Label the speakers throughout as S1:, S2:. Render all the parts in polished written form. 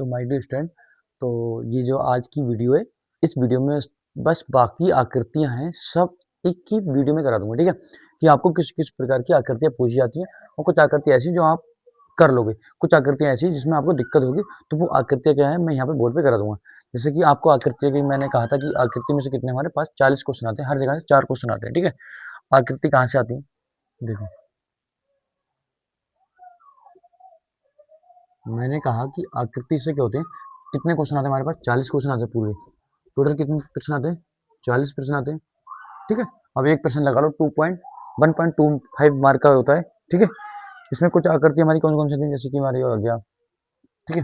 S1: तो my dear student, तो ये जो आज की वीडियो है, इस वीडियो में बस बाकी आकृतियां हैं सब एक ही वीडियो में करा दूंगा, ठीक है। कि आपको किस किस प्रकार की आकृतियां पूछी जाती हैं और कुछ आकृतियां ऐसी जो आप कर लोगे, कुछ आकृतियां ऐसी जिसमें आपको दिक्कत होगी, तो वो आकृतियां क्या है मैं यहाँ पे बोर्ड पे करा दूंगा। जैसे कि आपको आकृतियां की मैंने कहा था कि आकृति में से कितने हमारे पास 40 क्वेश्चन आते हैं, हर जगह से 4 क्वेश्चन आते हैं, ठीक है। आकृति कहाँ से आती है, देखो मैंने कहा कि आकृति से क्या होते हैं, कितने क्वेश्चन आते हैं हमारे पास, 40 क्वेश्चन आते हैं पूरे। टोटल कितने प्रश्न आते हैं, 40 प्रश्न आते हैं, ठीक है। अब एक प्रश्न लगा लो 1.25 मार्क का होता है, ठीक है। इसमें कुछ आकृति हमारी कौन कौन सी थी, जैसे कि हमारी हो गया, ठीक है,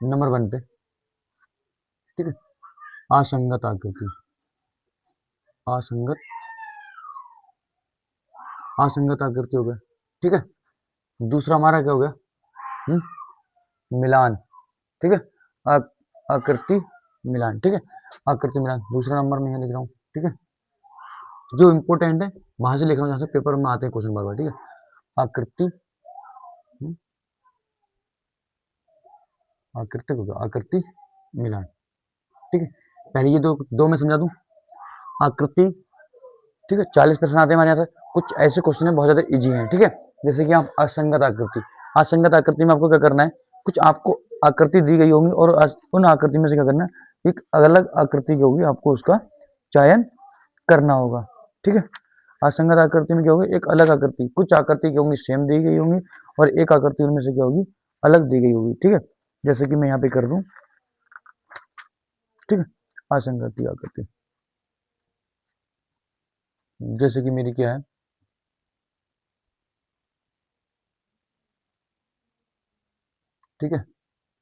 S1: नंबर 1 पे, ठीक है, असंगत आकृति, असंगत असंगत आकृति हो गया, ठीक है। दूसरा हमारा क्या हो गया, मिलान, ठीक है, आकृति मिलान, ठीक है, आकृति मिलान दूसरा नंबर में यहाँ लिख रहा हूँ, ठीक है। जो इंपॉर्टेंट है वहां से लिख रहा हूँ, जहाँ से पेपर में आते हैं क्वेश्चन बार बार, ठीक है। आकृति आकृति को आकृति मिलान, ठीक है। पहले ये दो दो मैं समझा दूं, आकृति, ठीक है। 40 प्रश्न आते हैं हमारे यहाँ से, कुछ ऐसे क्वेश्चन है बहुत ज्यादा इजी हैं, ठीक है। जैसे कि आप असंगत आकृति, असंगत आकृति में आपको क्या करना है, कुछ आपको आकृति दी गई होंगी और उन आकृति में से क्या करना है, एक अलग आकृति की होगी, आपको उसका चयन करना होगा, ठीक है। असंगत आकृति में क्या होगी, एक अलग आकृति, कुछ आकृति क्या होंगी सेम दी गई होंगी और एक आकृति उनमें से क्या होगी अलग दी गई होगी, ठीक है। जैसे कि मैं यहाँ पे कर दूं, ठीक है, असंगति आकृति, जैसे कि मेरी क्या है, ठीक है,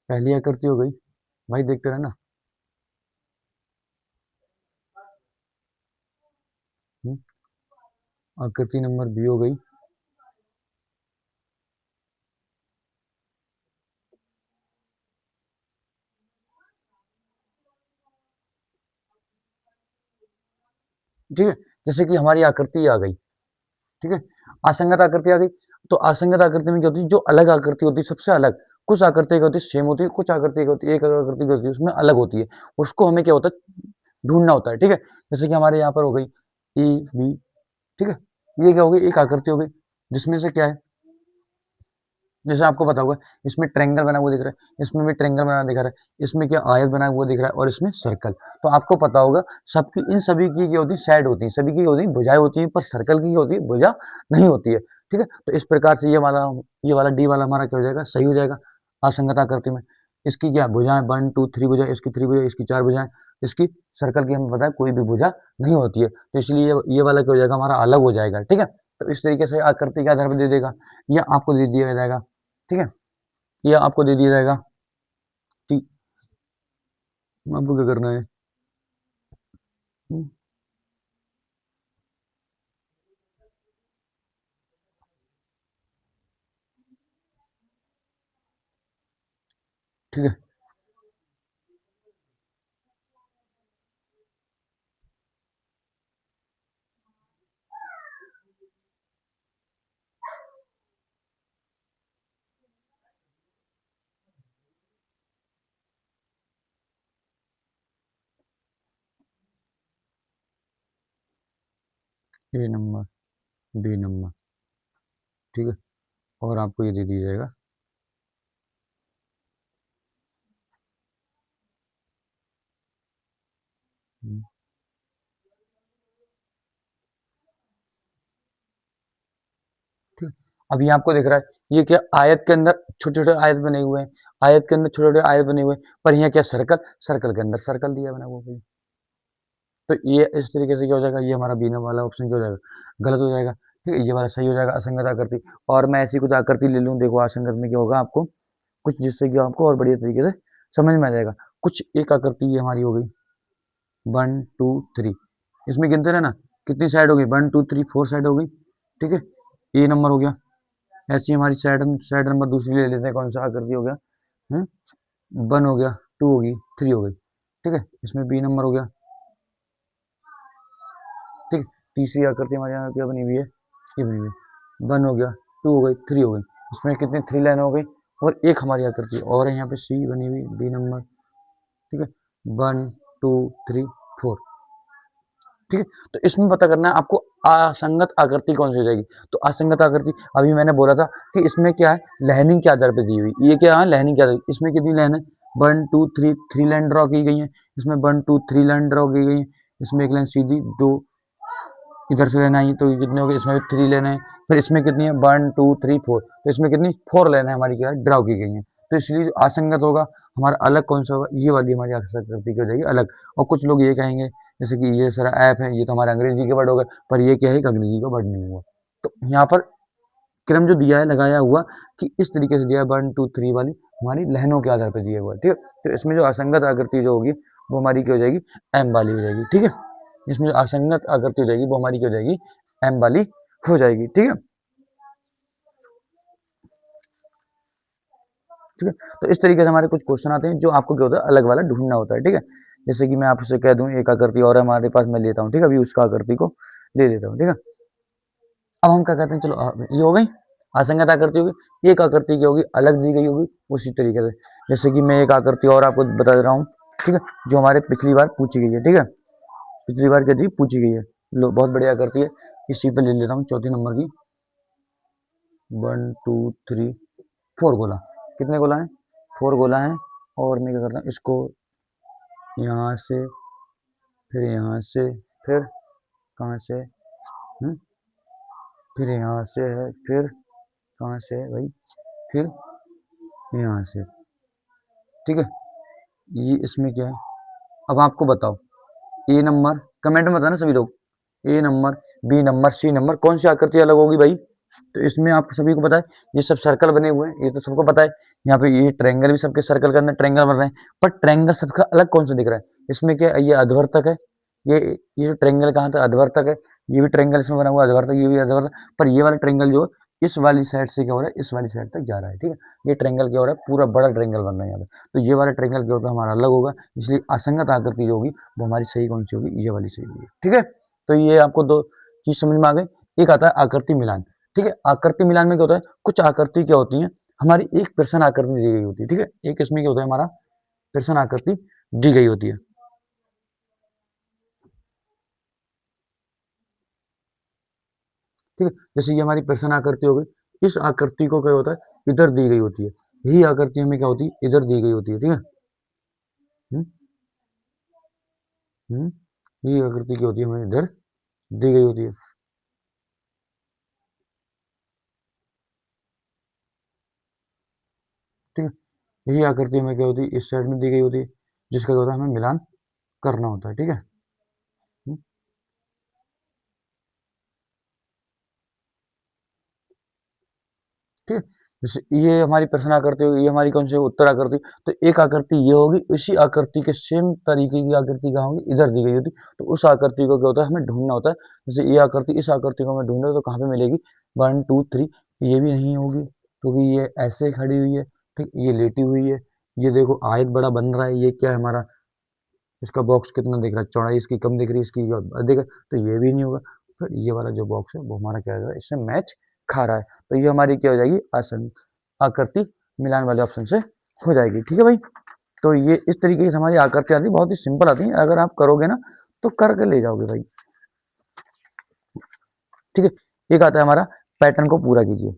S1: पहली आकृति हो गई, भाई देखते रहना, आकृति नंबर बी हो गई, ठीक है। जैसे कि हमारी आकृति आ गई, ठीक है, असंगत आकृति आ गई। तो असंगत आकृति में क्या होती है, जो अलग आकृति होती है सबसे अलग, कुछ आकृति क्या होती है सेम होती है, कुछ आकृति क्या होती है, एक आकृति क्या होती है उसमें अलग होती है, उसको हमें क्या होता है ढूंढना होता है, ठीक है। जैसे कि हमारे यहाँ पर हो गई ए बी, ठीक है, ये क्या होगी एक आकृति हो गई, जिसमें से क्या है, जैसे आपको पता होगा इसमें ट्रायंगल बना हुआ दिख रहा है, इसमें भी ट्रायंगल बना दिख रहा है, इसमें क्या आयत बना हुआ दिख रहा है और इसमें सर्कल। तो आपको पता होगा सबकी इन सभी की क्या होती है साइड होती है, सभी की होती है भुजाएं होती है, पर सर्कल की होती है भुजा नहीं होती है, ठीक है। तो इस प्रकार से ये वाला डी वाला हमारा क्या हो जाएगा, सही हो जाएगा असंगत आकृति में। इसकी क्या भुजाएं 1 2 3 भुजाएं, इसकी 3 भुजाएं, इसकी 4 भुजाएं, इसकी सर्कल की हमें पता है कोई भी भुजा नहीं होती है, तो इसलिए ये वाला क्या हो जाएगा हमारा अलग हो जाएगा, ठीक है। तो इस तरीके से आकृति के आधार पर दे देगा, या आपको दे दिया जाएगा, ठीक है, ये आपको दे दिया जाएगा, ठीक, आपको क्या करना है, ठीक है। ए नंबर, बी नंबर, ठीक है, और आपको ये दे दिया जाएगा, ठीक। अभी आपको दिख रहा है ये क्या आयत के अंदर छोटे छोटे आयत बने हुए हैं, आयत के अंदर छोटे छोटे आयत बने हुए हैं, पर यहाँ क्या सर्कल, सर्कल के अंदर सर्कल दिया बना हुआ है। तो ये इस तरीके से क्या हो जाएगा, ये हमारा बी नंबर वाला ऑप्शन क्या हो जाएगा, गलत हो जाएगा, ठीक है। ये वाला सही हो जाएगा असंगत आकृति। और मैं ऐसी कुछ आकृति ले लूँ, देखो असंगत में क्या होगा आपको कुछ, जिससे कि आपको और बढ़िया तरीके से समझ में आ जाएगा। कुछ एक आकृति ये हमारी हो गई 1 2 3, इसमें गिनते रहना कितनी साइड हो गई, 1 2 3 4 साइड हो गई, ठीक है। ए नंबर हो गया, ऐसी हमारी साइड साइड नंबर दूसरी ले लेते हैं, कौन सा आकृति हो गया, 1 हो गया, 2 होगी, 3 हो गई, ठीक है। इसमें बी नंबर हो गया, ठीक है। तीसरी आकृति हमारे यहाँ क्या बनी हुई है, ये बनी हुई है, 1 हो गया, 2 हो गई, 3 हो गई, इसमें कितनी 3 लाइन हो गई, और एक हमारी आकृति और है यहाँ पे सी बनी हुई, बी नंबर, ठीक है, 1 2 3 4, ठीक है। तो इसमें पता करना है आपको असंगत आकृति कौन सी हो जाएगी। तो असंगत आकृति अभी मैंने बोला था कि इसमें क्या है, लाइनिंग के आधार पर दी हुई, ये क्या है, लाइनिंग के आधार, इसमें कितनी लाइन है, 1 2 3, 3 लाइन ड्रॉ की गई है, इसमें 1 2 3 लाइन ड्रॉ की गई है, इसमें एक लाइन सीधी, दो इधर से लेना है, तो ये कितने हो गए, इसमें भी 3 लेना है, फिर इसमें कितनी है, 1 2 3 4, तो इसमें कितनी 4 लेना है हमारी, क्या है, ड्रॉ की गई है। तो इसलिए जो असंगत होगा हमारा अलग कौन सा होगा, ये वाली हमारी आकृति की हो जाएगी अलग। और कुछ लोग ये कहेंगे जैसे कि ये सारा ऐप है, ये तो हमारे अंग्रेजी के वर्ड हो गए, पर ये क्या है, एक अंग्रेजी का वर्ड नहीं हुआ। तो यहाँ पर क्रम जो दिया है, लगाया हुआ कि इस तरीके से दिया है, 1 2 3 वाली हमारी लहनों के आधार पर दिया हुआ है, ठीक है। तो इसमें जो असंगत आकृति जो होगी वो हमारी क्या हो जाएगी, एम वाली हो जाएगी, ठीक है। इसमें जो असंगत आकृति हो जाएगी वो हमारी क्या हो जाएगी, एम वाली हो जाएगी, ठीक है, ठीक है। तो इस तरीके से हमारे कुछ क्वेश्चन आते हैं जो आपको क्या होता है, अलग वाला ढूंढना होता है, ठीक है। जैसे कि मैं आपसे कह दूं एक आकृति और हमारे पास, मैं लेता हूँ, ठीक है, अभी उसका आकृति को ले लेता हूँ, ठीक है। अब हम क्या कहते हैं, चलो ये हो गई असंगत आकृति होगी, एक आकृति की होगी अलग दी गई होगी उसी तरीके से। जैसे कि मैं एक आकृति और आपको बता दे रहा हूँ, ठीक है, जो हमारे पिछली बार पूछी गई है, ठीक है, पिछली बार क्या थी, पूछी गई है, लो बहुत बढ़िया आकृति है, इसी पे ले लेता हूँ चौथी नंबर की, 1 2 3 4 गोला, कितने गोला है, 4 गोला है। और मैं क्या करता हूँ, इसको यहाँ से, फिर यहाँ से, फिर कहाँ से, फिर यहाँ से है, फिर कहाँ से है भाई, फिर यहाँ से, ठीक है। ये इसमें क्या है, अब आपको बताओ, ए नंबर कमेंट में बताना सभी लोग, A number, B number, C number, कौन सी आकृति अलग होगी भाई। तो इसमें आप सभी को पता है ये सब सर्कल बने हुए हैं, ये तो सबको पता है, यहाँ पे ये ट्रायंगल भी सबके सर्कल के अंदर ट्रायंगल बन रहे हैं, पर ट्रायंगल सबका अलग कौन सा दिख रहा है, इसमें क्या है, ये अधवर्तक है, ये ये जो ट्रायंगल कहाँ था, अधवर्तक है, ये भी ट्रायंगल इसमें बना हुआ अधवर्तक, ये भी अधवर्तक, पर ये वाला ट्रायंगल जो इस वाली साइड से क्या हो रहा है, इस वाली साइड तक जा रहा है, ठीक है। ये ट्रायंगल क्या हो रहा है, पूरा बड़ा ट्रायंगल बन रहा है यहाँ पे, तो ये वाला ट्रायंगल क्या होगा, हमारा अलग होगा, इसलिए असंगत आकृति जो होगी वो हमारी सही कौन सी होगी, ये वाली सही होगी, ठीक है। तो ये आपको दो चीज समझ में आ गई। एक आता है आकृति मिलान, ठीक है। आकृति मिलान में क्या होता है, कुछ आकृति क्या होती है, हमारी एक प्रश्न आकृति दी गई होती है, ठीक है, एक इसमें क्या होता है, हमारा प्रश्न आकृति दी गई होती है, ठीक है। जैसे ये हमारी प्रश्न आकृति हो गई, इस आकृति को क्या होता है, इधर दी गई होती है, यही आकृति हमें क्या होती है, इधर दी गई होती है, ठीक है। हम्म, ये आकृति क्या होती है, हमें इधर दी गई होती है, ठीक है। यही आकृति हमें क्या होती है, इस साइड में दी गई होती है, जिसका क्या होता है, हमें मिलान करना होता है, ठीक है। हम्म, ठीक है। जैसे ये हमारी प्रश्न आकृति होगी, ये हमारी कौन सी उत्तर आकृति, तो एक आकृति ये होगी, उसी आकृति के सेम तरीके की आकृति कहाँ होगी, इधर दी गई होती, तो उस आकृति को क्या होता है, हमें ढूंढना होता है। जैसे ये आकृति, इस आकृति को हमें ढूंढना है, तो कहाँ पे मिलेगी, 1 2 3, ये भी नहीं होगी क्योंकि ये ऐसे खड़ी हुई है, ठीक, ये लेटी हुई है, ये देखो आयत बड़ा बन रहा है, ये क्या है हमारा, इसका बॉक्स कितना दिख रहा है, चौड़ाई इसकी कम दिख रही है, इसकी अधिक है, तो ये भी नहीं होगा। फिर ये वाला जो बॉक्स है वो हमारा क्या है, इससे मैच खा रहा है, तो ये हमारी क्या हो जाएगी, आसन आकृति मिलान वाले ऑप्शन से हो जाएगी, ठीक है भाई। तो ये इस तरीके से हमारी आकृति आती है, बहुत ही सिंपल आती है, अगर आप करोगे ना तो करके ले जाओगे भाई, ठीक है। एक आता है हमारा पैटर्न को पूरा कीजिए,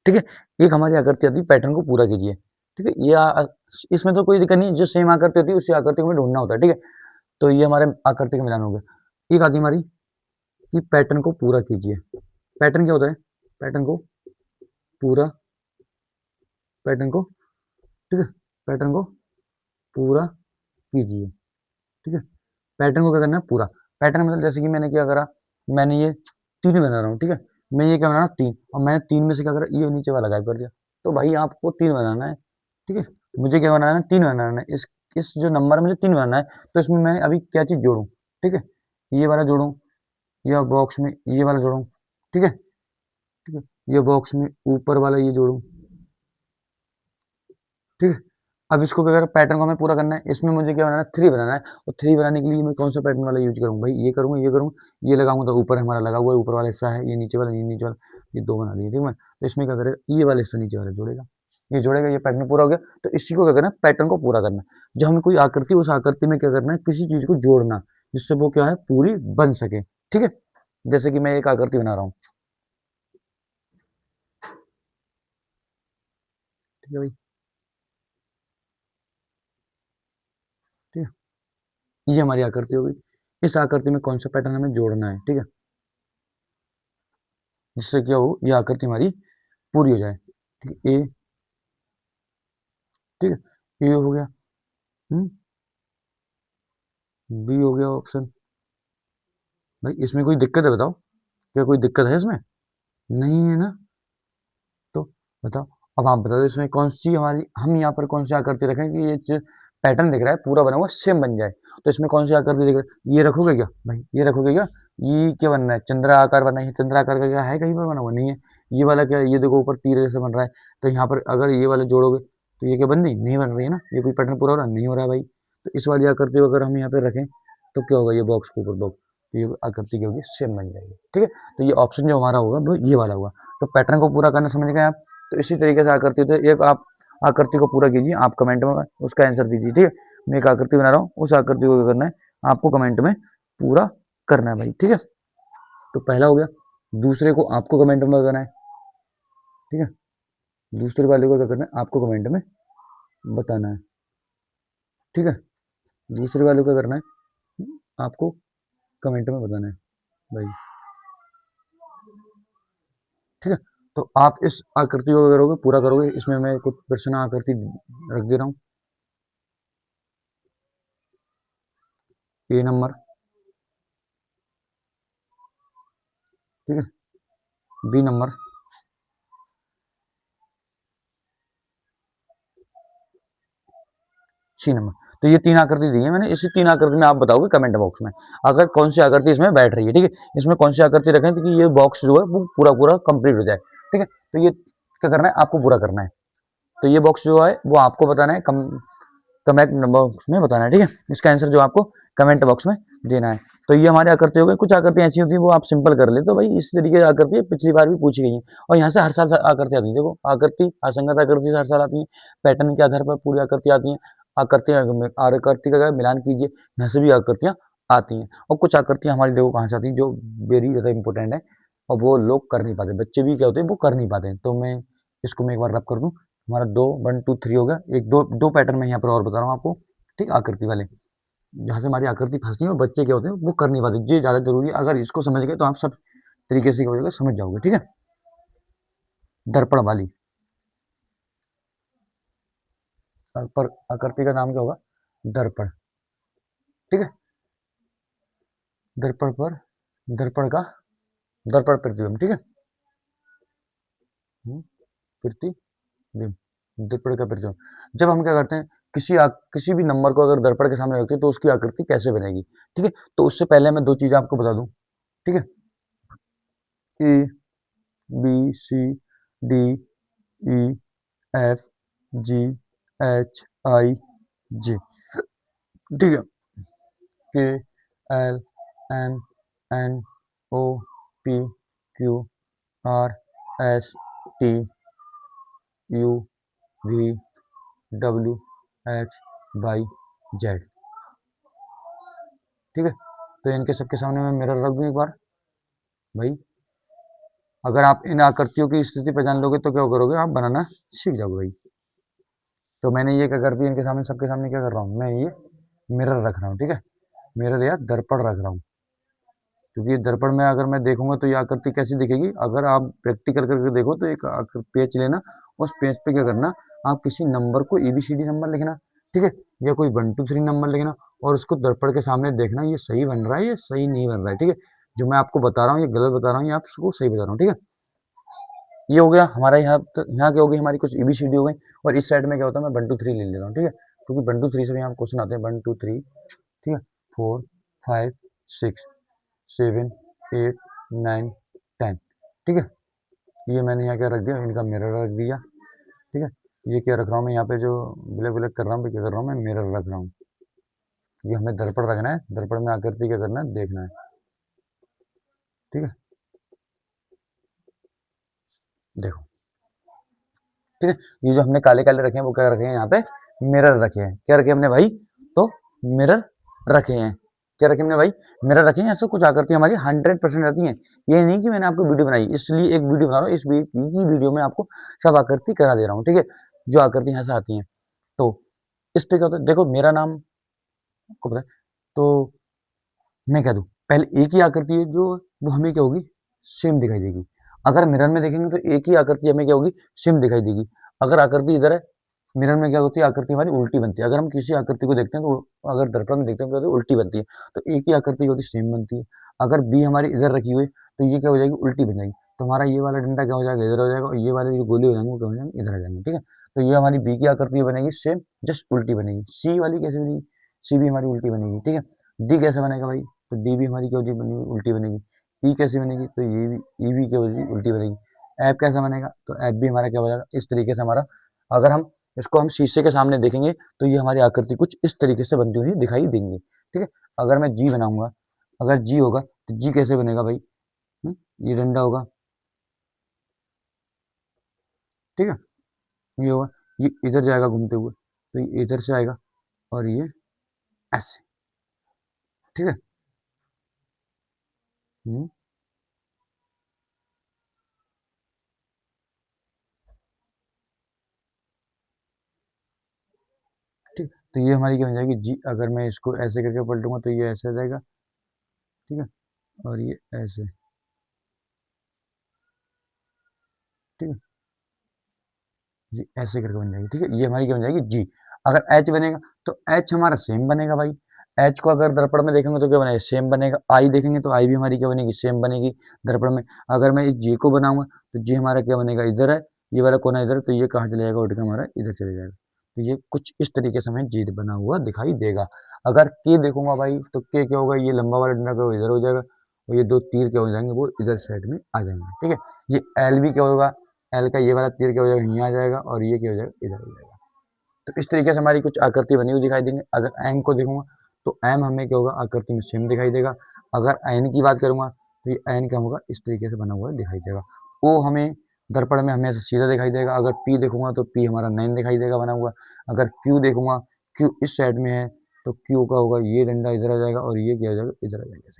S1: ठीक है। एक हमारी आकृति आती है पैटर्न को पूरा कीजिए, ठीक है। ये इसमें तो कोई दिक्कत नहीं, जो सेम आकृति होती है उसी आकृति को हमें ढूंढना होता है, ठीक है। तो ये हमारे आकृति का मिलान हो गया। एक आती है हमारी कि पैटर्न को पूरा कीजिए, पैटर्न क्या होता है, पैटर्न को पूरा, पैटर्न को, ठीक है, पैटर्न को पूरा कीजिए, ठीक है। पैटर्न को क्या करना है, पूरा, पैटर्न मतलब जैसे कि मैंने क्या करा, मैंने ये 3 बना रहा हूँ, ठीक है, मैं ये क्या बना रहा हूँ 3, और मैंने 3 में से क्या करा, ये नीचे वाला गायब कर दिया, तो भाई आपको 3 बनाना है, ठीक है। मुझे क्या बनाना है, 3 बनाना है, इस जो नंबर मुझे 3 बनाना है, तो इसमें मैं अभी क्या चीज़ जोड़ूँ, ठीक है, ये वाला जोड़ूँ, या बॉक्स में ये वाला जोड़ूँ, ठीक है, ठीक है, ये बॉक्स में ऊपर वाला ये जोड़ूँ, ठीक है। अब इसको क्या करें, पैटर्न को हमें पूरा करना है, इसमें मुझे क्या बनाना है, 3 बनाना है, और 3 बनाने के लिए मैं कौन सा पैटर्न वाला यूज करूँ भाई, ये करूँगा, ये करूँगा, ये लगाऊंगा, तो ऊपर हमारा लगा हुआ है, ऊपर वाला हिस्सा है, ये नीचे वाला, ये नीचे वाला, ये 2 बना लिए, ठीक है। तो इसमें क्या करेगा, ये वाला हिस्सा नीचे वाला जोड़ेगा, ये जोड़ेगा, ये पैटर्न पूरा हो गया। तो इसी को क्या करना है, पैटर्न को पूरा करना। जब हमें कोई आकृति, उस आकृति में क्या करना है, किसी चीज को जोड़ना जिससे वो क्या है, पूरी बन सके। ठीक है, जैसे कि मैं एक आकृति बना रहा हूँ। ठीक है भाई, ठीक है, ये हमारी आकृति हो गई। इस आकृति में कौन सा पैटर्न हमें जोड़ना है, ठीक है, जिससे क्या हो, ये आकृति हमारी पूरी हो जाए। ठीक है, ए, ठीक है, ए हो गया, बी हो गया ऑप्शन। भाई इसमें कोई दिक्कत है बताओ, क्या कोई दिक्कत है इसमें? नहीं है ना? तो बताओ, अब आप बता दो इसमें कौन सी हमारी, हम यहाँ पर कौन सी आकृति रखें कि ये जो पैटर्न दिख रहा है पूरा बना हुआ सेम बन जाए। तो इसमें कौन सी आकृति दिख रहा है, ये रखोगे क्या भाई, ये रखोगे क्या? ये क्या बनना है, चंद्र आकार बनना है। चंद्र आकार का क्या है, कहीं पर बना हुआ नहीं है। ये वाला क्या है, ये देखो ऊपर तीर जैसे बन रहा है। तो यहाँ पर अगर ये वाला जोड़ोगे तो ये क्या बन रही, नहीं बन रही है ना, ये कोई पैटर्न पूरा हो रहा नहीं हो रहा है भाई। तो इस वाली आकृति को अगर हम यहाँ पे रखें तो क्या होगा, ये बॉक्स के ऊपर बॉक्स, तो ये आकृति क्या होगी, सेम बन जाएगी। ठीक है, तो ये ऑप्शन जो हमारा होगा वो ये वाला होगा। तो पैटर्न को पूरा करना समझ गए आप। तो इसी तरीके से आकृति होती है। एक आप आकृति को पूरा कीजिए, आप कमेंट में उसका आंसर दीजिए। ठीक है, मैं एक आकृति बना रहा हूँ, उस आकृति को क्या करना है, आपको कमेंट में पूरा करना है भाई। ठीक है, तो पहला हो गया। दूसरे को आपको कमेंट में बताना है। ठीक है, दूसरे वाले को क्या करना है, आपको कमेंट में बताना है। ठीक है, दूसरे वाले को क्या करना है, आपको कमेंट में बताना है भाई। ठीक है, तो आप इस आकृति को करोगे, पूरा करोगे। इसमें मैं कुछ प्रश्न आकृति रख दे रहा हूँ। ए नंबर, ठीक है, बी नंबर, सी नंबर। तो ये तीन आकृति दी है मैंने, इसी तीन आकृति में आप बताओगे कमेंट बॉक्स में अगर कौन सी आकृति इसमें बैठ रही है। ठीक है, इसमें कौन सी आकृति रखें तो कि ये बॉक्स जो है वो पूरा पूरा कंप्लीट हो जाए। ठीक है, तो ये क्या करना है, आपको पूरा करना है। तो ये बॉक्स जो है वो आपको बताना है, कमेंट बॉक्स में बताना है। ठीक है, इसका आंसर जो आपको कमेंट बॉक्स में देना है। तो ये हमारी आकृति हो गई। कुछ आकृति ऐसी होती है वो आप सिंपल कर ले, तो भाई इस तरीके की आकृति पिछली बार भी पूछी गई है और यहाँ से हर साल आकृति आती है। देखो, आकृति असंगत आकृति से हर साल आती है, पैटर्न के आधार पर पूरी आकृति आती है। आकृति आकृति का अगर मिलान कीजिए, यहाँ से भी आकृतियाँ आती हैं। और कुछ आकृतियाँ हमारी देखो कहाँ से आती हैं, जो वेरी ज़्यादा इंपॉर्टेंट है और वो लोग कर नहीं पाते, बच्चे भी क्या होते हैं वो कर नहीं पाते हैं। तो मैं इसको मैं एक बार रब कर दूँ। हमारा 2 1 2 3 हो गया। एक दो दो पैटर्न मैं यहाँ पर और बता रहा हूँ आपको। ठीक, आकृति वाले, जहाँ से हमारी आकृति फंसती है और बच्चे क्या होते हैं वो कर नहीं पाते। ये ज़्यादा जरूरी है, अगर इसको समझ गए तो आप सब तरीके से क्या हो जाएगा, समझ जाओगे। ठीक है, दर्पण वाली, पर आकृति का नाम क्या होगा, दर्पण। ठीक है, दर्पण पर, दर्पण का, दर्पण प्रतिबिंब। ठीक है, प्रतिबिंब, दर्पण का प्रतिबिंब। जब हम क्या करते हैं, किसी भी नंबर को अगर दर्पण के सामने रखते हैं तो उसकी आकृति कैसे बनेगी। ठीक है, तो उससे पहले मैं दो चीजें आपको बता दूं। ठीक है, A B C D E F G H I J. ठीक है, K L M N O P Q R S T U V W X Y Z. ठीक है, तो इनके सबके सामने मैं मिरर रख दूं एक बार भाई। अगर आप इन आकृतियों की स्थिति पहचान लोगे तो क्या करोगे, आप बनाना सीख जाओगे भाई। तो मैंने ये क्या कर दिया, इनके सामने, सबके सामने क्या कर रहा हूँ, मैं ये मिरर रख रहा हूँ। ठीक है, मिरर या दर्पण रख रहा हूँ। क्योंकि दर्पण में अगर मैं देखूंगा तो ये आकृति कैसी दिखेगी, अगर आप प्रैक्टिकल करके देखो तो एक पेज लेना, उस पेज पे क्या करना, आप किसी नंबर को एबीसीडी नंबर लिखना। ठीक है, या कोई 1 2 3 नंबर लिखना और उसको दर्पण के सामने देखना, ये सही बन रहा है, ये सही नहीं बन रहा है। ठीक है, जो मैं आपको बता रहा हूँ ये गलत बता रहा हूँ, ये आपको सही बता रहा हूँ। ठीक है, ये हो गया हमारा। यहाँ क्या हो गई, हमारी कुछ एबीसीडी हो गई। और इस साइड में क्या होता है, मैं 1 2 3 ले लेता हूँ। ठीक है, क्योंकि 1 2 3 से भी यहाँ क्वेश्चन आते हैं, 1 2 3। ठीक है, 4 5 6 7 8 9 10। ठीक है, ये मैंने यहाँ क्या रख दिया, इनका मिरर रख दिया। ठीक है, ये क्या रख रहा हूँ मैं यहाँ पे, जो ब्लैक ब्लैक कर रहा हूँ, क्या कर रहा हूँ मैं, मिरर रख रहा हूँ। क्योंकि हमें दर्पण रखना है, दर्पण में आकृति क्या करना है, देखना है। ठीक है, देखो ठीक है। ये जो हमने काले काले रखे हैं वो क्या रखे हैं यहाँ पे, मिरर रखे हैं। क्या रखे हमने भाई, तो मिरर रखे हैं। क्या रखे हमने भाई, मिरर रखे हैं। ऐसे कुछ आकृति हमारी 100% रहती हैं। ये नहीं कि मैंने आपको वीडियो बनाई, इसलिए एक वीडियो बना रहा हूँ, इस की वीडियो में आपको सब आकृति करा दे रहा हूँ, ठीक है, जो आकृति यहाँ से आती हैं। तो इस पे क्या होता है, देखो मेरा नाम को पता है, तो मैं कह दूँ पहले एक ही आकृति है जो वो हमें क्या होगी, सेम दिखाई देगी। अगर मिरर में देखेंगे तो एक ही आकृति हमें क्या होगी, सेम दिखाई देगी। अगर आकृति इधर है, मिरर में क्या होती है, आकृति हमारी उल्टी बनती है। अगर हम किसी आकृति को देखते हैं तो अगर दर्पण में देखते हैं तो उल्टी बनती है। तो एक ही आकृति होती है, सेम बनती है। अगर बी हमारी इधर रखी हुई तो ये क्या हो जाएगी, उल्टी बन जाएगी। तो हमारा ये वाला डंडा क्या हो जाएगा, इधर हो जाएगा, और ये वाले जो गोले हो जाएंगे वो क्या हो जाएंगे, इधर आ जाएंगे, ठीक है। तो ये हमारी बी की आकृति बनेगी सेम, जस्ट उल्टी बनेगी। सी वाली कैसे बनेगी, सी भी हमारी उल्टी बनेगी, ठीक है। डी कैसे बनेगा भाई, तो डी भी हमारी क्या होगी, बनेगी उल्टी बनेगी। ई कैसे बनेगी, तो ये भी, ई भी क्या होगी, उल्टी बनेगी। ऐप कैसा बनेगा, तो ऐप भी हमारा क्या हो जाएगा, इस तरीके से हमारा। अगर हम इसको हम शीशे के सामने देखेंगे तो ये हमारी आकृति कुछ इस तरीके से बनती हुई दिखाई देंगी, ठीक है। अगर मैं जी बनाऊंगा, अगर जी होगा तो जी कैसे बनेगा भाई, ये डंडा होगा, ठीक है, ये होगा, ये इधर जाएगा घूमते हुए, तो ये इधर से आएगा, और ये ऐसे, ठीक है। हम्म, ठीक। तो ये हमारी क्या बन जाएगी जी। अगर मैं इसको ऐसे करके पलटूंगा तो ये ऐसे आ जाएगा, ठीक है, और ये ऐसे, ठीक है, ये ऐसे करके बन जाएगी, ठीक है। ये हमारी क्या बन जाएगी जी। अगर एच बनेगा तो एच हमारा सेम बनेगा भाई। एच को अगर दर्पण में देखेंगे तो क्या बनेगा, सेम बनेगा। आई देखेंगे तो आई भी हमारी क्या बनेगी, सेम बनेगी दर्पण में। अगर मैं इस जी को बनाऊंगा तो जी हमारा क्या बनेगा, इधर है, ये वाला कोना इधर है, तो ये कहाँ चले जाएगा, उठ के हमारा इधर चले जाएगा। तो ये कुछ इस तरीके से हमें जी बना हुआ दिखाई देगा। अगर के देखूंगा भाई तो के क्या होगा, ये लंबा वाला डंडा क्या इधर हो जाएगा, और ये दो तीर क्या हो जाएंगे, वो इधर साइड में आ जाएंगे, ठीक है। ये एल भी क्या होगा, एल का ये वाला तीर क्या हो जाएगा, यहाँ आ जाएगा, और ये क्या हो जाएगा, इधर हो जाएगा। तो इस तरीके से हमारी कुछ आकृति बनी हुई दिखाई देंगे। अगर एम को देखूंगा तो एम हमें क्या होगा, आकृति में सेम दिखाई देगा। अगर एन की बात करूंगा तो ये एन क्या होगा, इस तरीके से बना हुआ दिखाई देगा। ओ हमें दर्पण में हमें सीधा दिखाई देगा। अगर पी देखूंगा तो पी हमारा नाइन दिखाई देगा बना हुआ। अगर क्यू देखूंगा, क्यू इस साइड में है, तो क्यू का होगा, ये डंडा इधर आ जाएगा, और ये क्या हो जाएगा, इधर आ जाएगा,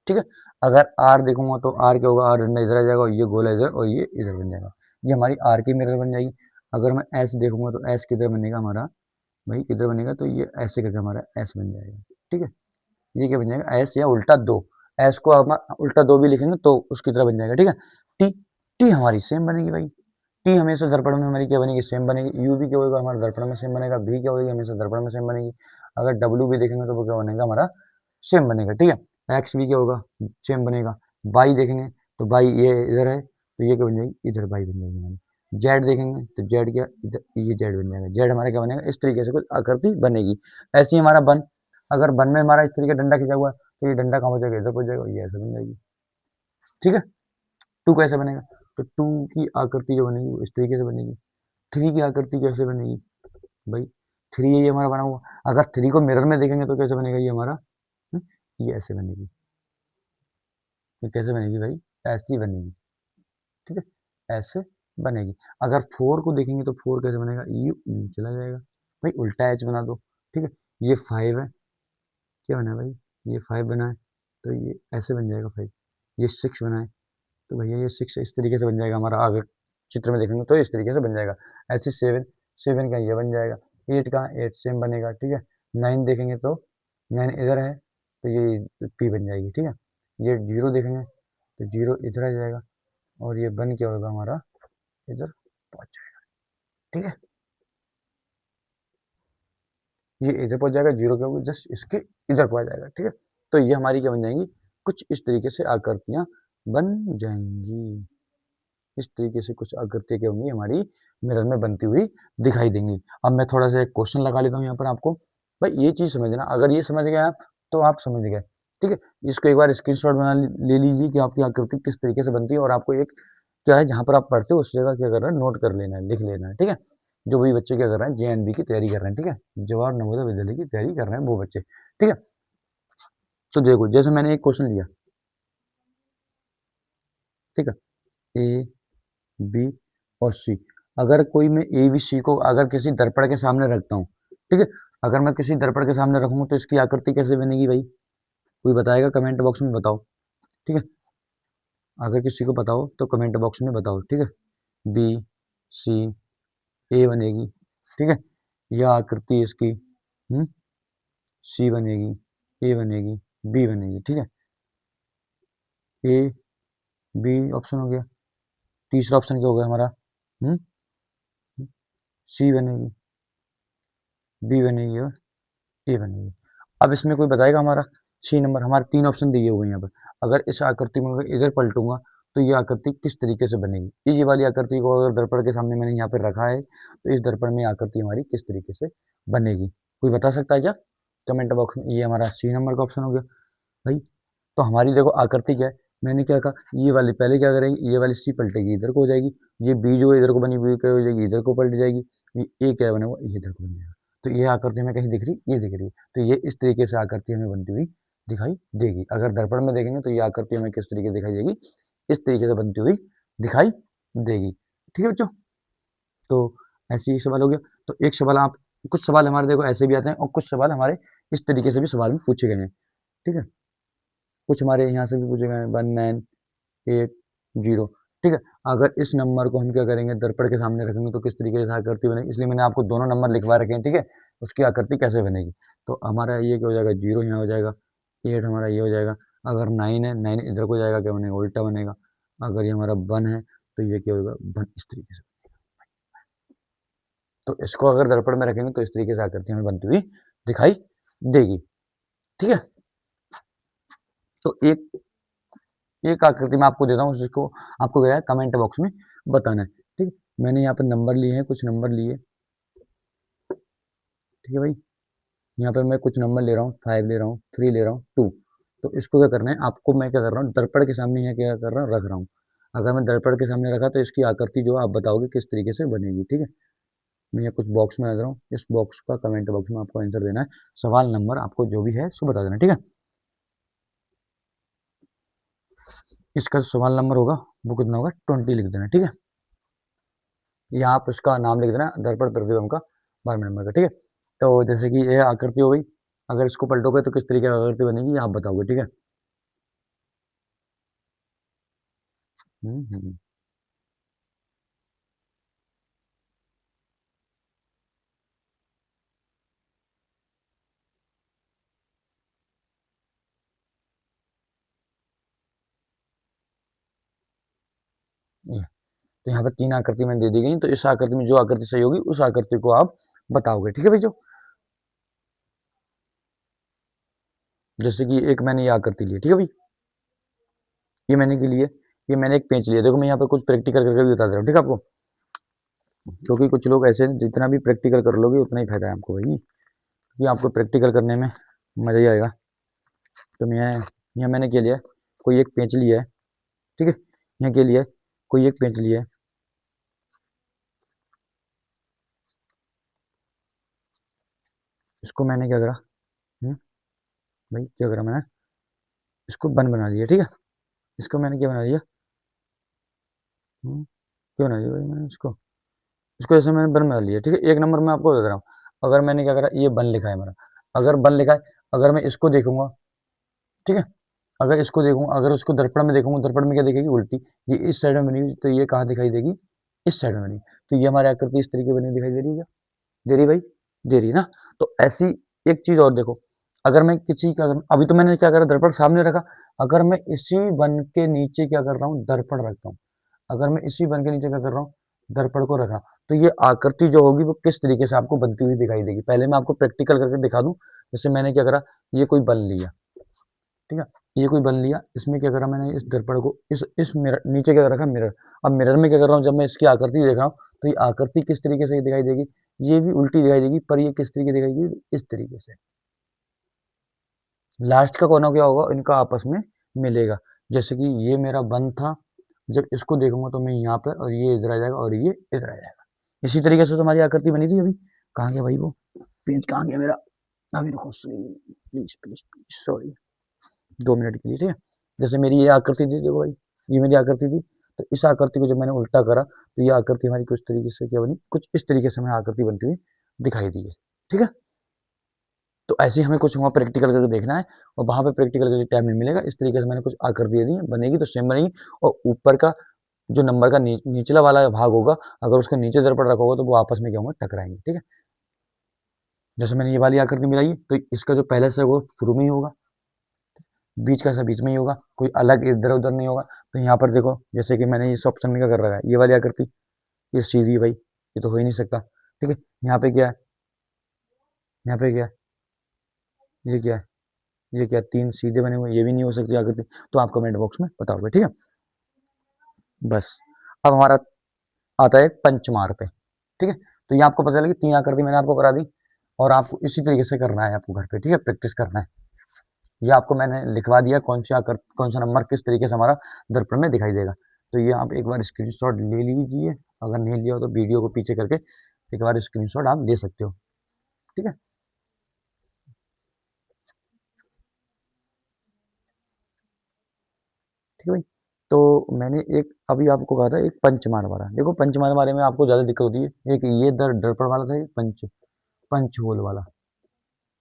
S1: ठीक है। अगर आर देखूंगा तो आर क्या होगा, आर डंडा इधर आ जाएगा, और ये गोला इधर, और ये इधर बन जाएगा। ये हमारी आर की मिरर बन जाएगी। अगर मैं एस देखूंगा तो एस किधर बनेगा हमारा, भाई किधर बनेगा, तो ये ऐसे करके हमारा एस बन जाएगा, ठीक है। ये क्या बन जाएगा, एस या उल्टा दो। एस को हम उल्टा दो भी लिखेंगे तो उसकी तरह बन जाएगा, ठीक है। टी, टी हमारी सेम बनेगी भाई। टी हमेशा दर्पण में हमारी क्या बनेगी, सेम बनेगी। यू भी क्या होगा, हमारा दर्पण में सेम बनेगा। भी क्या होगी, हमेशा दर्पण में सेम बनेगी। अगर डब्ल्यू भी देखेंगे तो वो क्या बनेगा, हमारा सेम बनेगा, ठीक है। एक्स भी क्या होगा, सेम बनेगा। बाई देखेंगे तो बाई ये इधर है, तो ये क्या बन जाएगी, इधर बाई बन जाएगी हमारी। जेड देखेंगे तो जेड क्या, इधर ये जेड बन जाएगा। जेड हमारा क्या बनेगा, इस तरीके से कुछ आकृति बनेगी। ऐसे ही हमारा बन, अगर बन में हमारा इस तरीके डंडा खिंचा हुआ है तो ये डंडा कहाँ हो जाएगा, इधर पहुंच जाएगा, ये ऐसे बन जाएगी, ठीक है। टू कैसे बनेगा, तो टू की आकृति जो बनेगी वो इस तरीके से बनेगी। थ्री की आकृति कैसे बनेगी भाई, थ्री ये हमारा बना हुआ। अगर थ्री को मिरर में देखेंगे तो कैसे बनेगा, ये हमारा, ये ऐसे बनेगी। ये कैसे बनेगी भाई, ऐसी बनेगी, ठीक है, ऐसे बनेगी। अगर फोर को देखेंगे तो फोर कैसे बनेगा, ये चला जाएगा भाई, उल्टा एच बना दो, ठीक है। ये फाइव है, क्या बना है भाई, ये फाइव बना है, तो ये ऐसे बन जाएगा फाइव। ये सिक्स बना है, तो भैया ये सिक्स इस तरीके से बन जाएगा हमारा। आगे चित्र में देखेंगे तो इस तरीके से बन जाएगा। ऐसे सेवन, सेवन का ये बन जाएगा। एट का, एट सेम बनेगा, ठीक है। नाइन देखेंगे तो नाइन इधर है, तो ये पी बन जाएगी, ठीक है। ये जीरो देखेंगे तो जीरो इधर आ जाएगा, और ये बन क्या होगा हमारा, इधर पहुंच जाएगा, ठीक है। ये इधर पहुंच जाएगा, जीरो क्या होगा, जस्ट इसके इधर पहुंच जाएगा, ठीक है। तो ये हमारी क्या बन जाएंगी, कुछ इस तरीके से आकृतियां बन जाएंगी। इस तरीके से कुछ आकृतियां क्या होंगी, हमारी मिरर में बनती हुई दिखाई देंगी। अब मैं थोड़ा सा एक क्वेश्चन लगा लेता हूँ यहाँ पर आपको। भाई ये चीज़ समझना, अगर ये समझ गए आप तो आप समझ गए, ठीक है। इसको एक बार स्क्रीनशॉट बना ले लीजिए कि आपकी आकृति किस तरीके से बनती है, और आपको एक क्या है, जहाँ पर आप पढ़ते हो उस जगह क्या कर रहे हैं, नोट कर लेना है, लिख लेना है, ठीक है। जो भी बच्चे क्या कर रहे हैं, जेएनबी की तैयारी कर रहे हैं, ठीक है, जवाहर नवोदय विद्यालय की तैयारी कर रहे हैं वो बच्चे, ठीक है। तो देखो जैसे मैंने एक क्वेश्चन लिया, ठीक है, ए बी और सी। अगर कोई मैं ए बी सी को अगर किसी दर्पण के सामने रखता हूँ, ठीक है, अगर मैं किसी दर्पण के सामने रखूंगा तो इसकी आकृति कैसे बनेगी भाई? कोई बताएगा कमेंट बॉक्स में बताओ, ठीक है। अगर किसी को बताओ तो कमेंट बॉक्स में बताओ, ठीक है। बी सी ए बनेगी, ठीक है, यह आकृति इसकी सी बनेगी, ए बनेगी, बी बनेगी, ठीक है। ए बी ऑप्शन हो गया। तीसरा ऑप्शन क्या हो गया हमारा? सी बनेगी, बी बनेगी और ए बनेगी। अब इसमें कोई बताएगा हमारा सी नंबर? हमारे तीन ऑप्शन दिए हुए हैं यहाँ पर। अगर इस आकृति में अगर इधर पलटूंगा तो ये आकृति किस तरीके से बनेगी? ये वाली आकृति को अगर दर्पण के सामने मैंने यहाँ पर रखा है तो इस दर्पण में आकृति हमारी किस तरीके से बनेगी? कोई बता सकता है क्या कमेंट बॉक्स में? ये हमारा सी नंबर का ऑप्शन हो गया भाई। तो हमारी देखो आकृति क्या है, मैंने क्या कहा, ये वाली पहले क्या करेगी, ये वाली सी पलटेगी इधर को हो जाएगी, ये बी जो इधर को बनी हुई क्या हो जाएगी, इधर को पलट जाएगी, ये क्या बनेगा, ये इधर को बन जाएगा। तो ये आकृति में कहीं दिख रही, ये दिख रही है, तो ये इस तरीके से आकृति हमें बनती हुई दिखाई देगी। अगर दर्पण में देखेंगे तो ये आकृति हमें किस तरीके से दिखाई देगी? इस तरीके से बनती हुई दिखाई देगी, ठीक है बच्चों। तो ऐसे ही सवाल हो गया। तो एक सवाल आप, कुछ सवाल हमारे देखो ऐसे भी आते हैं और कुछ सवाल हमारे इस तरीके से भी सवाल में पूछे गए हैं, ठीक है। कुछ हमारे यहाँ से भी पूछे गए हैं 1980, ठीक है। अगर इस नंबर को हम क्या करेंगे, दर्पण के सामने रखेंगे तो किस तरीके से आकृति बनेगी, इसलिए मैंने आपको दोनों नंबर लिखवा रखे हैं, ठीक है। उसकी आकृति कैसे बनेगी, तो हमारा ये क्या हो जाएगा, 0 यहाँ हो जाएगा, 8 हमारा ये हो जाएगा। अगर 9 है, 9 इधर को जाएगा, क्या बनेगा, उल्टा बनेगा। अगर ये हमारा 1 है तो ये क्या होगा, 1 इस तरीके से। तो इसको अगर दर्पण में रखेंगे तो इस तरीके से आकृति हमें बनती हुई दिखाई देगी, ठीक है। तो एक आकृति मैं आपको देता हूँ, जिसको आपको क्या है कमेंट बॉक्स में बताना है, ठीक है। मैंने यहाँ पर नंबर लिए हैं, कुछ नंबर लिए, ठीक है भाई। यहाँ पर मैं कुछ नंबर ले रहा हूँ, 5 ले रहा हूँ, 3 ले रहा हूँ, 2। तो इसको क्या करना है आपको, मैं क्या कर रहा हूँ, दर्पण के सामने यहाँ क्या कर रहा हूँ, रख रहा हूँ। अगर मैं दर्पण के सामने रखा तो इसकी आकृति जो आप बताओगे किस तरीके से बनेगी, ठीक है। मैं यहाँ कुछ बॉक्स में रख रहा हूँ, इस बॉक्स का कमेंट बॉक्स में आपको आंसर देना है। सवाल नंबर आपको जो भी है सो बता देना, ठीक है। इसका सवाल नंबर होगा वो कितना होगा, 20 लिख देना, ठीक है। यहाँ आप उसका नाम लिख देना, दर्पण प्रतिबिंब का 12 नंबर का, ठीक है। तो जैसे कि ये आकृति हो गई, अगर इसको पलटोगे तो किस तरीके की आकृति बनेगी ये आप बताओगे, ठीक है। हम्म। ये, तो यहाँ पर 3 आकृति मैंने दे दी गई, तो इस आकृति में जो आकृति सही होगी उस आकृति को आप बताओगे, ठीक है भाई। जो जैसे कि एक मैंने ये आकृति ली, ठीक है भाई, ये मैंने की लिए, ये मैंने एक पेंच लिया। देखो मैं यहाँ पर कुछ प्रैक्टिकल करके भी बता दे रहा हूँ, ठीक है आपको, क्योंकि कुछ लोग ऐसे हैं, जितना भी प्रैक्टिकल कर लोगे उतना ही फायदा है आपको भाई, क्योंकि आपको प्रैक्टिकल करने में मजा ही आएगा। तो मैं यहाँ मैंने क्या लिया है, कोई एक पेंच लिया है, ठीक है। यहाँ क्या लिया है, कोई एक पेंच लिया है, इसको मैंने क्या करा, भाई क्या करा मैंने, इसको बन बना दिया, ठीक है। इसको मैंने क्या बना दिया, क्या बना दिया भाई मैंने इसको, इसको ऐसे मैंने बन बना लिया, ठीक है। एक नंबर मैं आपको बता रहा हूँ, अगर मैंने क्या करा, ये बन लिखा है मेरा, अगर बन लिखा है, अगर मैं इसको देखूंगा, ठीक है, अगर इसको देखूंगा, अगर उसको दर्पण में देखूंगा, दर्पण में क्या दिखेगी, उल्टी। ये इस साइड में बनी हुई, तो ये कहाँ दिखाई देगी, इस साइड में बनी। तो ये हमारी आकृति इस तरीके बनी दिखाई दे रही है क्या, दे रही भाई, दे रही है ना। तो ऐसी एक चीज और देखो, अगर मैं किसी का, अभी तो मैंने क्या करा, दर्पण सामने रखा, अगर मैं इसी बन के नीचे क्या कर रहा हूँ, दर्पण रखता हूँ, अगर मैं इसी बन के नीचे क्या कर रहा हूँ, दर्पण को रख रहा हूँ, तो ये आकृति जो होगी वो किस तरीके से आपको बनती हुई दिखाई देगी। पहले मैं आपको प्रैक्टिकल करके दिखा दूं। जैसे मैंने क्या करा, ये कोई बन लिया, ठीक है, ये कोई बन लिया, इसमें क्या करा मैंने, इस दर्पण को इस मिरर नीचे क्या रखा, मिरर। अब मिरर में क्या कर रहा हूँ, जब मैं इसकी आकृति देख रहा हूँ तो ये आकृति किस तरीके से दिखाई देगी, ये भी उल्टी दिखाई देगी, पर ये किस तरीके दिखाई देगी, इस तरीके से। लास्ट का कोना क्या होगा, इनका आपस में मिलेगा। जैसे कि ये मेरा बंद था, जब इसको देखूंगा तो मैं यहाँ पर, और ये इधर आ जाएगा और ये इधर आ जाएगा। इसी तरीके से तो हमारी आकृति बनी थी अभी। कहाँ गया भाई वो पेज, कहाँ गया मेरा, अभी रुको, please please please, sorry, 2 minute के लिए, ठीक है। जैसे मेरी ये आकृति थी, देखो भाई, ये मेरी आकृति थी, तो इस आकृति को जब मैंने उल्टा करा तो ये आकृति हमारी कुछ तरीके से क्या बनी, कुछ इस तरीके से हमें आकृति बनती हुई दिखाई दी है। ठीक है, तो ऐसे ही हमें कुछ वहाँ प्रैक्टिकल करके देखना है और वहाँ पे प्रैक्टिकल करके टाइम नहीं मिलेगा। इस तरीके से मैंने कुछ आकृति दे दी है, बनेगी तो सेम बनेगी। और ऊपर का जो नंबर का निचला वाला भाग होगा, अगर उसके नीचे दर्पण रखा होगा तो वो आपस में क्या होंगे, टकराएंगे। ठीक है, जैसे मैंने ये वाली आकृति मिलाई तो इसका जो पहले से वो शुरू में ही होगा, बीच का सा बीच में ही होगा, कोई अलग इधर उधर नहीं होगा। तो यहाँ पर देखो, जैसे कि मैंने इस ऑप्शन में क्या कर रखा है, ये वाली आकृति, ये सीधी है भाई, ये तो हो ही नहीं सकता। ठीक है, यहाँ पे क्या है, यहाँ पे क्या है, ये क्या है, ये क्या, तीन सीधे बने हुए, ये भी नहीं हो सकती आकृति। तो आप कमेंट बॉक्स में बताओगे। ठीक है, बस अब हमारा आता है पंचमार पे। ठीक है, तो ये आपको पता लगी, तीन आकृति मैंने आपको करा दी और आपको इसी तरीके से करना है आपको घर पे। ठीक है, प्रैक्टिस करना है। ये आपको मैंने लिखवा दिया कौन सा नंबर किस तरीके से हमारा दर्पण में दिखाई देगा। तो ये आप एक बार स्क्रीनशॉट ले लीजिए, अगर नहीं लिया हो तो वीडियो को पीछे करके एक बार स्क्रीनशॉट आप ले सकते हो। ठीक है, ठीक है भाई। तो मैंने एक अभी आपको कहा था एक पंचमार वाला, देखो पंचमार वाले में आपको ज़्यादा दिक्कत होती है। एक ये दर्पण वाला था, पंच होल वाला।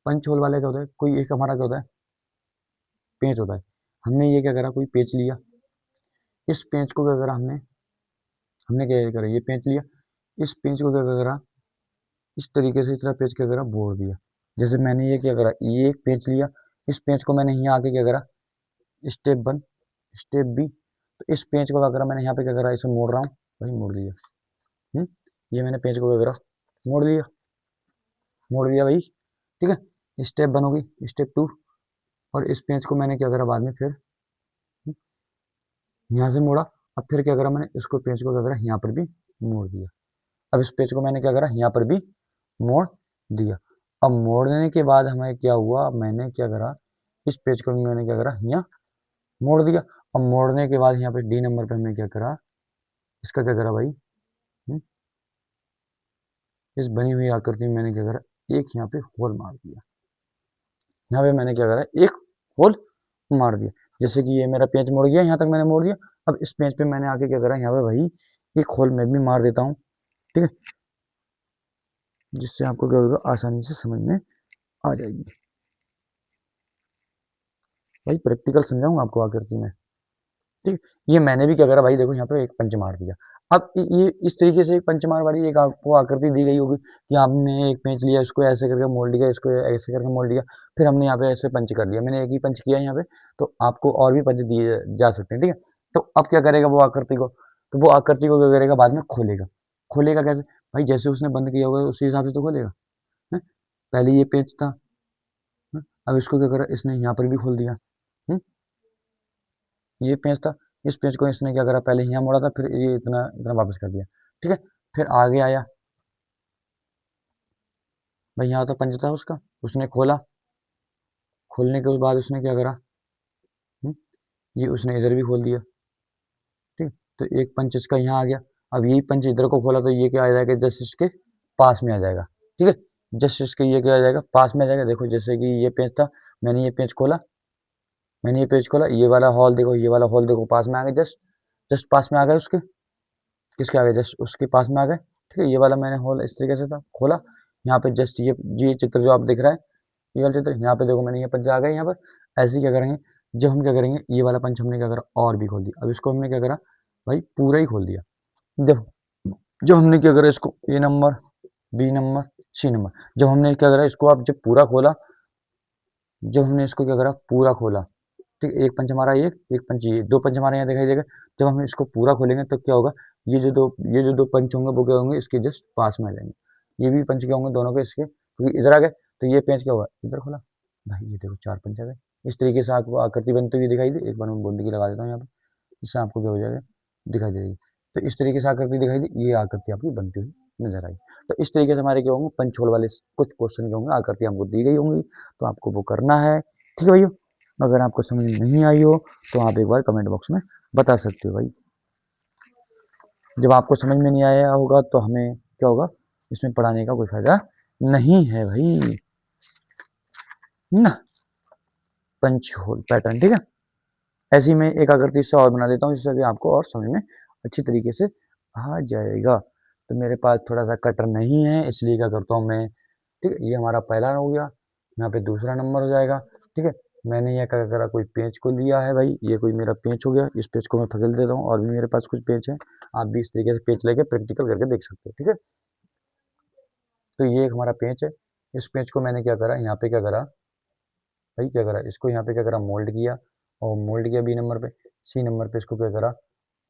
S1: पंच होल वाले क्या होता है, कोई एक हमारा क्या होता है, पेंच होता है। हमने ये क्या करा, कोई पेंच लिया, इस पेंच को क्या करा हमने हमने क्या करा, ये पेंच लिया, इस पेंच को क्या करा, इस तरीके से इतना पेंच क्या करा, बोड़ दिया। जैसे मैंने ये क्या करा, ये एक पेंच लिया, इस पेंच को मैंने यहाँ आके क्या करा, स्टेप 1 स्टेप बी, तो इस पेंच को क्या करा मैंने यहाँ पे क्या करा, इसे मोड़ रहा हूँ भाई, मोड़ दिया। ये मैंने पेंच को क्या करा, मोड़ दिया, मोड़ दिया भाई। ठीक है, स्टेप 1 होगी, स्टेप 2, और इस पेंच को मैंने क्या करा बाद में फिर यहाँ से मोड़ा। अब फिर क्या करा मैंने, इसको पेंच को क्या करा, यहाँ पर भी मोड़ दिया। अब इस पेंच को मैंने क्या करा, यहाँ पर भी मोड़ दिया। अब मोड़ने के बाद हमें क्या हुआ, मैंने क्या करा, इस पेज को भी मैंने क्या करा, यहाँ मोड़ दिया। अब मोड़ने के बाद यहाँ पे डी नंबर पे हमने क्या करा, इसका क्या करा भाई, इस बनी हुई आकृति में मैंने क्या करा, एक यहाँ पे होल मार दिया। यहाँ पे मैंने क्या करा, एक होल मार दिया। जैसे कि ये मेरा पेंच मुड़ गया, यहाँ तक मैंने मोड़ दिया। अब इस पेंच पे मैंने आके क्या करा, यहाँ पे भाई एक होल मैं भी मार देता हूँ। ठीक है, जिससे आपको क्या होगा, आसानी से समझ में आ जाएगी। भाई प्रैक्टिकल समझाऊंगा आपको आकृति में। ठीक, ये मैंने भी क्या करा भाई, देखो यहाँ पे एक पंच मार दिया। अब ये इस तरीके से एक पंच मार वाली एक आपको आकृति दी गई होगी कि आपने एक पेंच लिया, इसको ऐसे करके मोड़ लिया, इसको ऐसे करके मोड़ लिया, फिर हमने यहाँ पे ऐसे पंच कर लिया। मैंने एक ही पंच किया यहाँ पे, तो आपको और भी पंच दिए जा सकते हैं। ठीक है, तो अब क्या करेगा वो आकृति को, तो वो आकृति को क्या करेगा, बाद में खोलेगा। खोलेगा कैसे भाई, जैसे उसने बंद किया होगा उसी हिसाब से तो खोलेगा। है? पहले ये पेज था, अब इसको क्या करा, इसने यहाँ पर भी खोल दिया। ये पेंच था, इस पेंच को इसने क्या करा, पहले यहाँ मोड़ा था, फिर ये इतना इतना वापस कर दिया। ठीक है, फिर आगे आया भाई, यहाँ तो पंच था उसका, उसने खोला, खोलने के बाद उसने क्या करा, हुँ? ये उसने इधर भी खोल दिया। ठीक, तो एक पंच इसका यहाँ आ गया। अब यही पंच इधर को खोला तो ये क्या आ जाएगा, जस्ट इसके पास में आ जाएगा। ठीक है, जस्ट इसके ये क्या आ जाएगा, पास में आ जाएगा। देखो जैसे कि ये पेंच था, मैंने ये पेंच खोला, मैंने ये पेज खोला, ये वाला हॉल देखो, ये वाला हॉल देखो, पास में आ गए, जस्ट जस्ट पास में आ गए उसके, किसके आ गए, जस्ट उसके पास में आ गए। ठीक है, ये वाला मैंने हॉल इस तरीके से था, खोला, यहाँ पे जस्ट ये चित्र जो आप दिख रहा है, ये वाला चित्र, यहाँ पे देखो मैंने ये पंच आ गए यहाँ पर। ऐसे ही क्या करेंगे, जब हम क्या करेंगे, ये वाला पंच हमने क्या करा, और भी खोल दिया। अब इसको हमने क्या करा भाई, पूरा ही खोल दिया। जब जब हमने क्या करा, इसको A number, B number, C number, जब हमने क्या करा इसको, आप जब पूरा खोला, जब हमने इसको क्या करा, पूरा खोला, ठीक है, एक पंच हमारा, एक पंच, ये दो पंच हमारे यहाँ दिखाई देगा। जब हम इसको पूरा खोलेंगे तो क्या होगा, ये जो दो पंच होंगे वो क्या होंगे, इसके जस्ट पास में आ जाएंगे। ये भी पंच क्या होंगे दोनों के इसके, क्योंकि इधर आ गए, तो ये पेंच क्या होगा, इधर खोला भाई, ये देखो चार पंच आ गए। इस तरीके से आपको आकृति बनती हुई दिखाई दे। एक बार मैं बूंदी की लगा देता हूँ यहाँ पे, इससे आपको क्या हो जाएगा, दिखाई देगी। तो इस तरीके से आकृति दिखाई दी, ये आकृति आपकी बनती हुई नजर आई। तो इस तरीके से हमारे क्या होंगे, पंचोल वाले कुछ क्वेश्चन क्या होंगे, आकृति हमको दी गई होंगी, तो आपको वो करना है। ठीक है भैया, अगर आपको समझ नहीं आई हो तो आप एक बार कमेंट बॉक्स में बता सकते हो भाई। जब आपको समझ में नहीं आया होगा तो हमें क्या होगा, इसमें पढ़ाने का कोई फायदा नहीं है भाई ना। पंच होल पैटर्न, ठीक है, ऐसी मैं एक आकृति से और बना देता हूँ जिससे कि आपको और समझ में अच्छी तरीके से आ जाएगा। तो मेरे पास थोड़ा सा कटर नहीं है, इसलिए क्या करता हूँ मैं, ठीक है, ये हमारा पहला हो गया, यहाँ पे दूसरा नंबर हो जाएगा। ठीक है, मैंने यह क्या करा, कोई पेंच को लिया है भाई, ये कोई मेरा पेंच हो गया, इस पेंच को मैं फगल देता हूँ, और भी मेरे पास कुछ पेंच है, आप भी इस तरीके से पेंच लेके प्रैक्टिकल करके देख सकते हो। ठीक है, तो ये एक हमारा पेंच है, इस पेंच को मैंने क्या करा, यहाँ पे क्या करा भाई, क्या करा, इसको यहाँ पे क्या करा, मोल्ड किया, और मोल्ड किया बी नंबर पे, सी नंबर पे इसको क्या करा,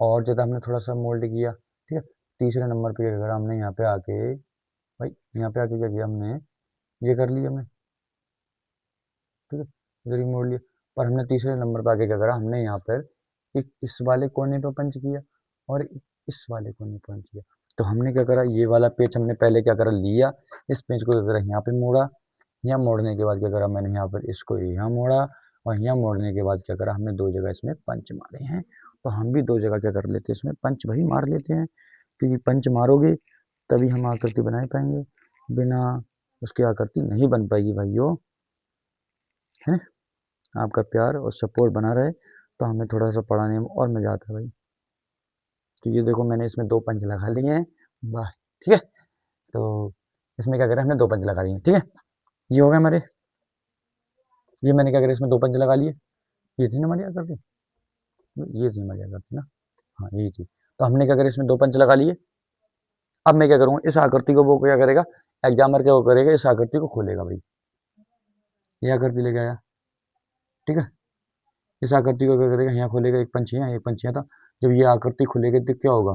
S1: और ज़्यादा हमने थोड़ा सा मोल्ड किया। ठीक है, तीसरे नंबर पे क्या करा हमने, यहाँ पे आके भाई, यहाँ पे आके क्या किया हमने, ये कर लिया हमने। ठीक है, इधर ही मोड़ लिया, पर हमने तीसरे नंबर पे आके क्या करा, हमने यहाँ पर एक इस वाले कोने पे पंच किया, और इस वाले कोने पे पंच किया। तो हमने क्या करा, ये वाला पेच हमने पहले क्या करा, लिया, इस पेच को क्या करा, यहाँ पे मोड़ा, यहाँ मोड़ने के बाद क्या करा मैंने, यहाँ पर इसको यहाँ मोड़ा, और यहाँ मोड़ने के बाद क्या करा, हमने दो जगह इसमें पंच मारे हैं। तो हम भी दो जगह क्या कर लेते हैं, इसमें पंच भाई मार लेते हैं, क्योंकि पंच मारोगे तभी हम आकृति बना पाएंगे, बिना उसकी आकृति नहीं बन पाएगी भाइयों। है, आपका प्यार और सपोर्ट बना रहे तो हमें थोड़ा सा पढ़ाने में और मज़ा आता है भाई। तो ये देखो मैंने इसमें दो पंच लगा लिए हैं, वाह। ठीक है, तो इसमें क्या करें, हमने दो पंच लगा लिए, ठीक है, ये हो गए हमारे, ये मैंने क्या करा, इसमें दो पंच लगा लिए, ये थी ना हमारी आकृति, ये थी हमारी आकृति ना, हाँ यही थी। तो हमने क्या करा, इसमें दो पंच लगा लिए। अब मैं क्या करूँगा, इस आकृति को वो क्या करेगा, एग्जामर क्या वो करेगा, इस आकृति को खोलेगा भाई, ये आकृति लेके आया। ठीक है, इस आकृति को क्या करेगा, यहाँ खोलेगा, एक पंच यहाँ, एक पंच यहाँ था, जब ये आकृति खुलेगी तो क्या होगा,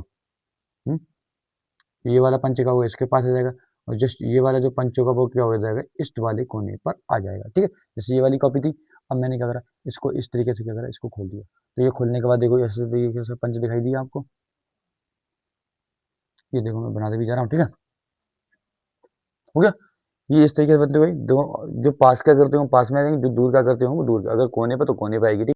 S1: हम्म? ये वाला पंच का वो इसके पास आ जाएगा, और जस्ट ये वाला जो पंच होगा वो क्या हो जाएगा, इस वाले कोने पर आ जाएगा। ठीक है, जैसे ये वाली कॉपी थी, अब मैंने क्या करा, इसको इस तरीके से क्या करा, इसको खोल दिया, तो ये खोलने के बाद देखो ऐसे तरीके से पंच दिखाई दिया आपको, ये देखो मैं बनाते भी जा रहा हूँ। ठीक है, हो गया, ये इस तरीके से बनते हुए दो, जो पास क्या करते हो पास में आ जाएंगे, जो दूर क्या करते हो वो दूर, अगर कोने पर तो कोने पर आएगी। ठीक